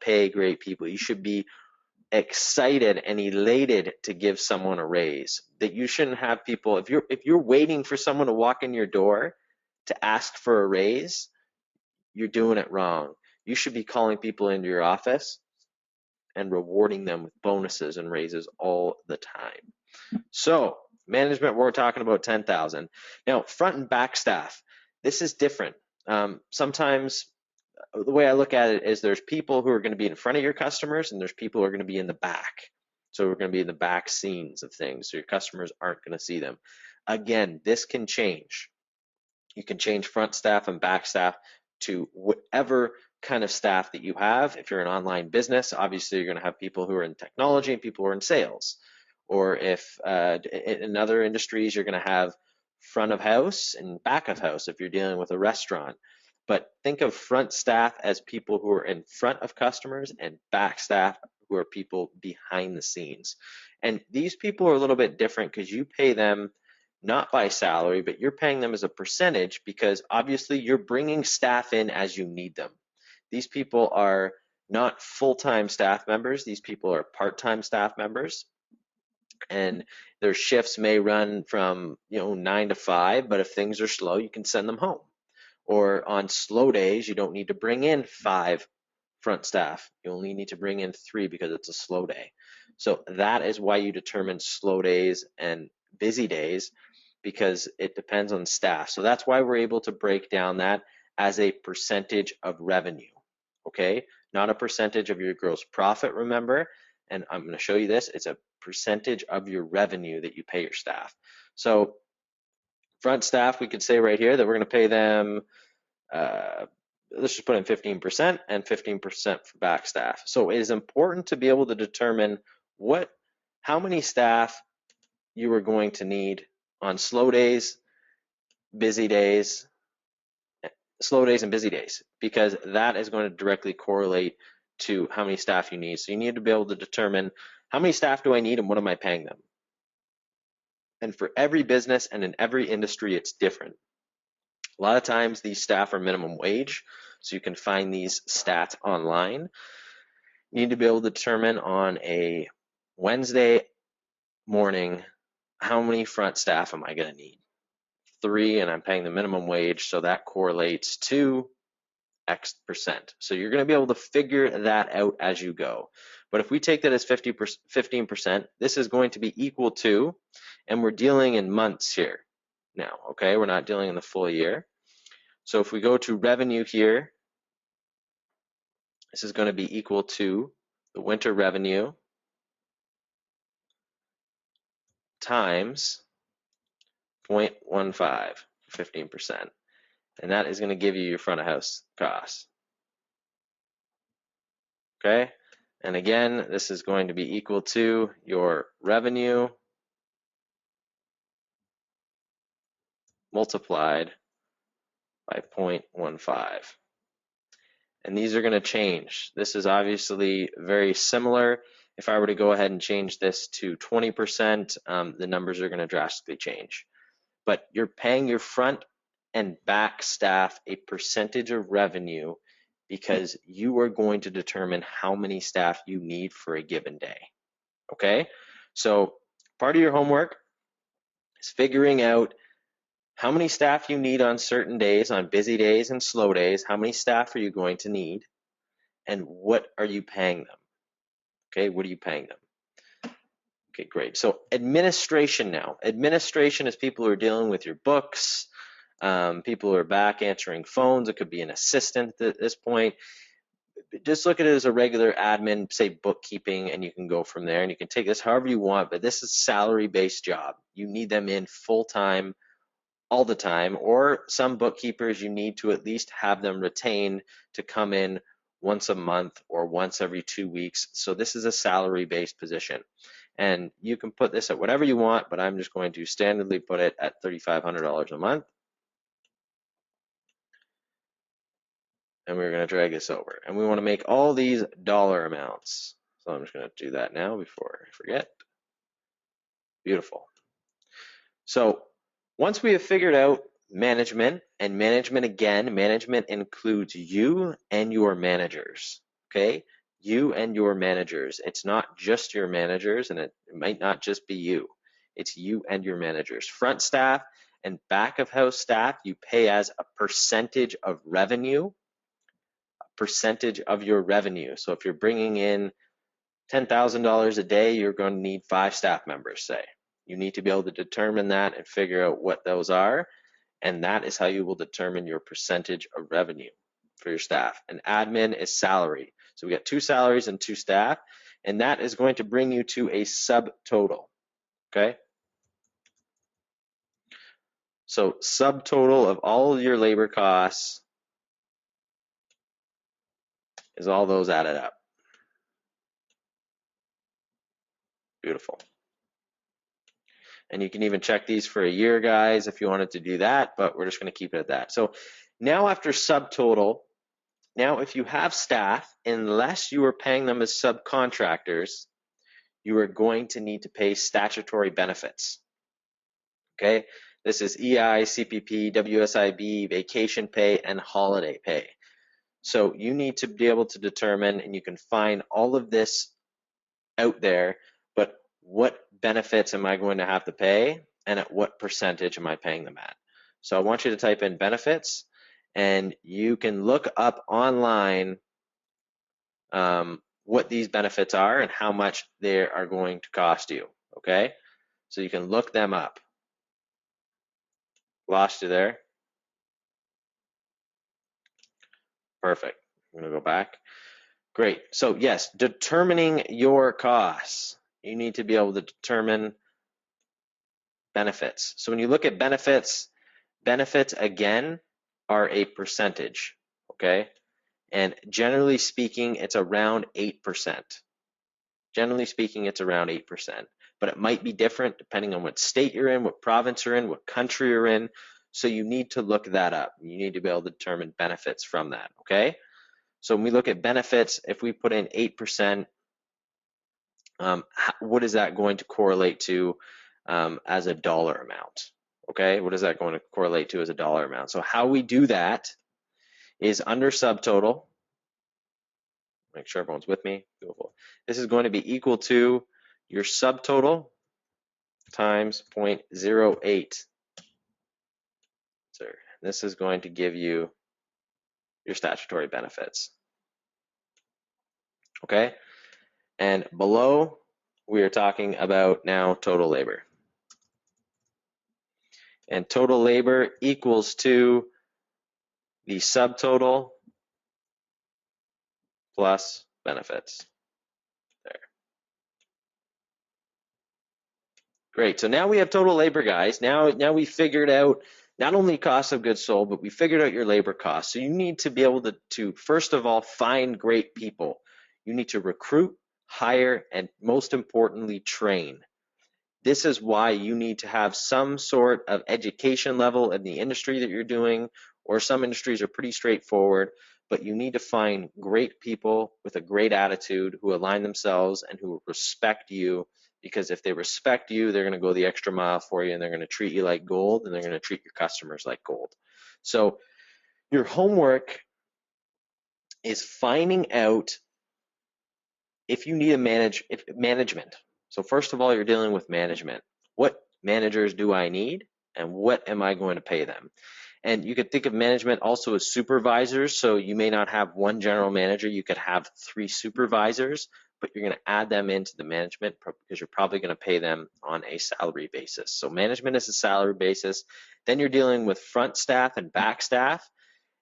pay great people. You should be excited and elated to give someone a raise. That you shouldn't have people, if you're waiting for someone to walk in your door to ask for a raise, you're doing it wrong. You should be calling people into your office and rewarding them with bonuses and raises all the time. So management, we're talking about 10,000. Now, front and back staff, this is different. Sometimes the way I look at it is there's people who are going to be in front of your customers and there's people who are going to be in the back. So we're going to be in the back scenes of things. So your customers aren't going to see them. Again, this can change. You can change front staff and back staff to whatever kind of staff that you have. If you're an online business, obviously you're going to have people who are in technology and people who are in sales. Or if in other industries, you're going to have front of house and back of house if you're dealing with a restaurant. But think of front staff as people who are in front of customers and back staff who are people behind the scenes. And these people are a little bit different because you pay them not by salary, but you're paying them as a percentage because obviously you're bringing staff in as you need them. These people are not full-time staff members. These people are part-time staff members. And their shifts may run from 9 to 5, but if things are slow, you can send them home. Or on slow days, you don't need to bring in 5 front staff. You only need to bring in 3 because it's a slow day. So that is why you determine slow days and busy days, because it depends on staff. So that's why we're able to break down that as a percentage of revenue, okay? Not a percentage of your gross profit, remember? And I'm going to show you this. It's a percentage of your revenue that you pay your staff. So front staff, we could say right here that we're going to pay them, let's just put in 15% and 15% for back staff. So it is important to be able to determine how many staff you are going to need on slow days, busy days, slow days and busy days, because that is going to directly correlate to how many staff you need. So you need to be able to determine how many staff do I need and what am I paying them? And for every business and in every industry, it's different. A lot of times these staff are minimum wage, so you can find these stats online. You need to be able to determine on a Wednesday morning, how many front staff am I going to need? 3, and I'm paying the minimum wage, so that correlates to X percent. So you're going to be able to figure that out as you go. But if we take that as 15%, this is going to be equal to, and we're dealing in months here now, okay? We're not dealing in the full year. So if we go to revenue here, this is going to be equal to the winter revenue times 0.15, 15%. And that is going to give you your front of house costs. Okay? And again, this is going to be equal to your revenue multiplied by 0.15. And these are going to change. This is obviously very similar. If I were to go ahead and change this to 20%, the numbers are going to drastically change. But you're paying your front and back staff a percentage of revenue because you are going to determine how many staff you need for a given day. Okay? So part of your homework is figuring out how many staff you need on certain days, on busy days and slow days. How many staff are you going to need? And what are you paying them? Okay, what are you paying them? Okay, great. So administration now. Administration is people who are dealing with your books, people who are back answering phones. It could be an assistant at this point. Just look at it as a regular admin, say bookkeeping, and you can go from there. And you can take this however you want, but this is a salary-based job. You need them in full-time all the time, or some bookkeepers you need to at least have them retained to come in once a month or once every 2 weeks. So this is a salary-based position. And you can put this at whatever you want, but I'm just going to standardly put it at $3,500 a month. And we're going to drag this over. And we want to make all these dollar amounts. So I'm just going to do that now before I forget. Beautiful. So once we have figured out management, and management again, management includes you and your managers, okay? You and your managers. It's not just your managers, and it might not just be you. It's you and your managers. Front staff and back of house staff, you pay as a percentage of revenue, percentage of your revenue. So if you're bringing in $10,000 a day, you're going to need 5 staff members, say. You need to be able to determine that and figure out what those are, and that is how you will determine your percentage of revenue for your staff. And admin is salary. So we got 2 salaries and 2 staff, and that is going to bring you to a subtotal, okay? So subtotal of all of your labor costs is all those added up. Beautiful. And you can even check these for a year, guys, if you wanted to do that, but we're just going to keep it at that. So now after subtotal, now if you have staff, unless you are paying them as subcontractors, you are going to need to pay statutory benefits. Okay? This is EI, CPP, WSIB, vacation pay, and holiday pay. So you need to be able to determine, and you can find all of this out there, but what benefits am I going to have to pay, and at what percentage am I paying them at? So I want you to type in benefits, and you can look up online what these benefits are and how much they are going to cost you, okay? So you can look them up. Lost you there? Perfect. I'm gonna go back. Great. So yes, determining your costs. You need to be able to determine benefits. So when you look at benefits, benefits again are a percentage, okay? And generally speaking, it's around 8%. Generally speaking, it's around 8%, but it might be different depending on what state you're in, what province you're in, what country you're in. So you need to look that up. You need to be able to determine benefits from that, okay? So when we look at benefits, if we put in 8%, what is that going to correlate to as a dollar amount? Okay, what is that going to correlate to as a dollar amount? So how we do that is under subtotal. Make sure everyone's with me. Beautiful. This is going to be equal to your subtotal times 0.08. This is going to give you your statutory benefits. Okay, and below we are talking about now total labor. And total labor equals to the subtotal plus benefits. There. Great. So now we have total labor, guys. Now we figured out not only cost of goods sold, but we figured out your labor costs. So you need to be able to first of all, find great people. You need to recruit, hire, and most importantly, train. This is why you need to have some sort of education level in the industry that you're doing, or some industries are pretty straightforward, but you need to find great people with a great attitude who align themselves and who respect you, because if they respect you, they're going to go the extra mile for you, and they're going to treat you like gold, and they're going to treat your customers like gold. So your homework is finding out if you need management. So first of all, you're dealing with management. What managers do I need, and what am I going to pay them? And you could think of management also as supervisors. So you may not have one general manager, you could have 3 supervisors, but you're going to add them into the management because you're probably going to pay them on a salary basis. So management is a salary basis. Then you're dealing with front staff and back staff,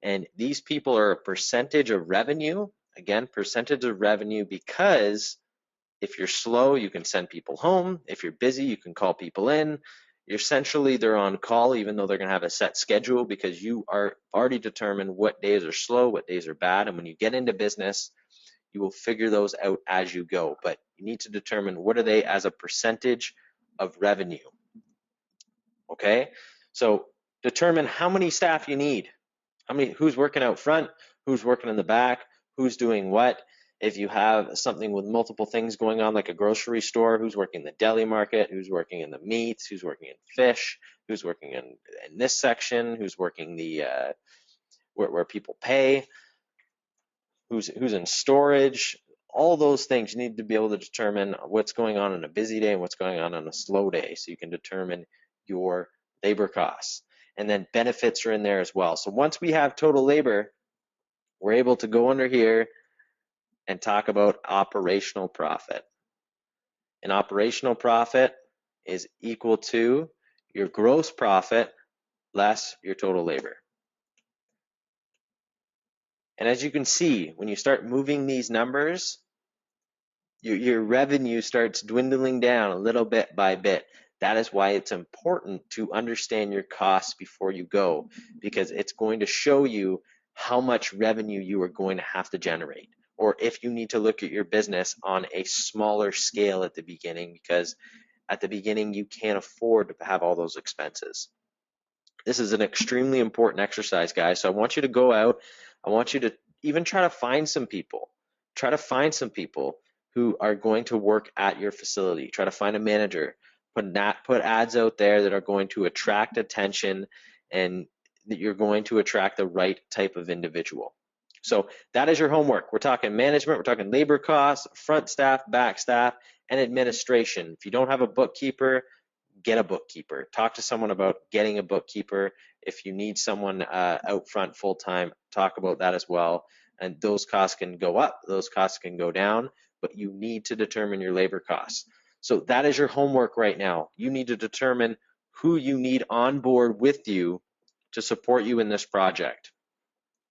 and these people are a percentage of revenue. Again, percentage of revenue, because if you're slow, you can send people home. If you're busy, you can call people in. Essentially, they're on call, even though they're going to have a set schedule, because you are already determined what days are slow, what days are bad. And when you get into business, you will figure those out as you go. But you need to determine what are they as a percentage of revenue. Okay? So determine how many staff you need. Who's working out front, who's working in the back, who's doing what. If you have something with multiple things going on, like a grocery store, who's working the deli market, who's working in the meats, who's working in fish, who's working in this section, who's working the where people pay, who's in storage. all those things. You need to be able to determine what's going on a busy day and what's going on a slow day, so you can determine your labor costs. And then benefits are in there as well. So once we have total labor, we're able to go under here and talk about operational profit. And operational profit is equal to your gross profit less your total labor. And as you can see, when you start moving these numbers, your revenue starts dwindling down a little bit by bit. That is why it's important to understand your costs before you go, because it's going to show you how much revenue you are going to have to generate, or if you need to look at your business on a smaller scale at the beginning, because at the beginning you can't afford to have all those expenses. This is an extremely important exercise, guys. So I want you to go out. I want you to even try to find some people. Try to find some people who are going to work at your facility. Try to find a manager. Put ads out there that are going to attract attention, and that you're going to attract the right type of individual. So that is your homework. We're talking management, we're talking labor costs, front staff, back staff, and administration. If you don't have a bookkeeper, get a bookkeeper. Talk to someone about getting a bookkeeper. If you need someone out front full time, talk about that as well. And those costs can go up, those costs can go down, but you need to determine your labor costs. So that is your homework right now. You need to determine who you need on board with you to support you in this project.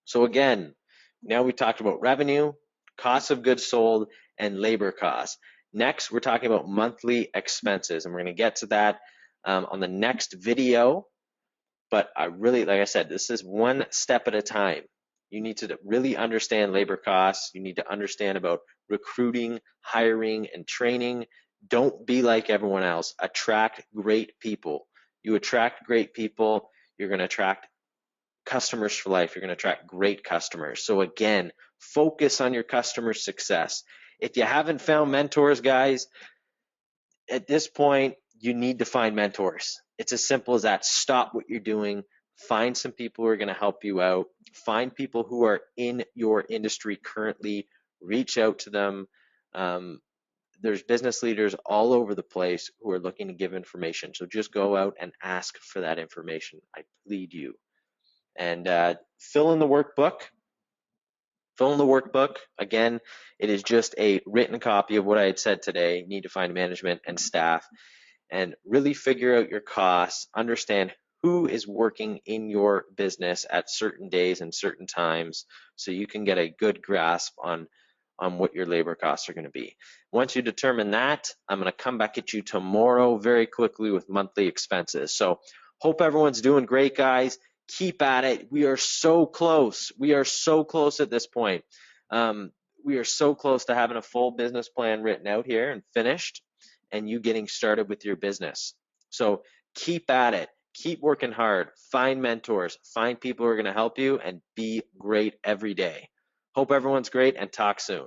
So again, now we talked about revenue, cost of goods sold, and labor costs. Next, we're talking about monthly expenses, and we're going to get to that on the next video. But like I said, this is one step at a time. You need to really understand labor costs. You need to understand about recruiting, hiring, and training. Don't be like everyone else. Attract great people. You attract great people, you're going to attract customers for life. You're going to attract great customers. So again, focus on your customer success. If you haven't found mentors, guys, at this point, you need to find mentors. It's as simple as that. Stop what you're doing. Find some people who are going to help you out. Find people who are in your industry currently. Reach out to them. There's business leaders all over the place who are looking to give information. So just go out and ask for that information. I plead you. And fill in the workbook. Fill in the workbook. Again, it is just a written copy of what I had said today. You need to find management and staff and really figure out your costs, understand who is working in your business at certain days and certain times, so you can get a good grasp on what your labor costs are going to be. Once you determine that, I'm going to come back at you tomorrow very quickly with monthly expenses. So hope everyone's doing great, guys. Keep at it. We are so close. We are so close at this point. We are so close to having a full business plan written out here and finished, and you getting started with your business. So keep at it. Keep working hard. Find mentors. Find people who are going to help you, and be great every day. Hope everyone's great, and talk soon.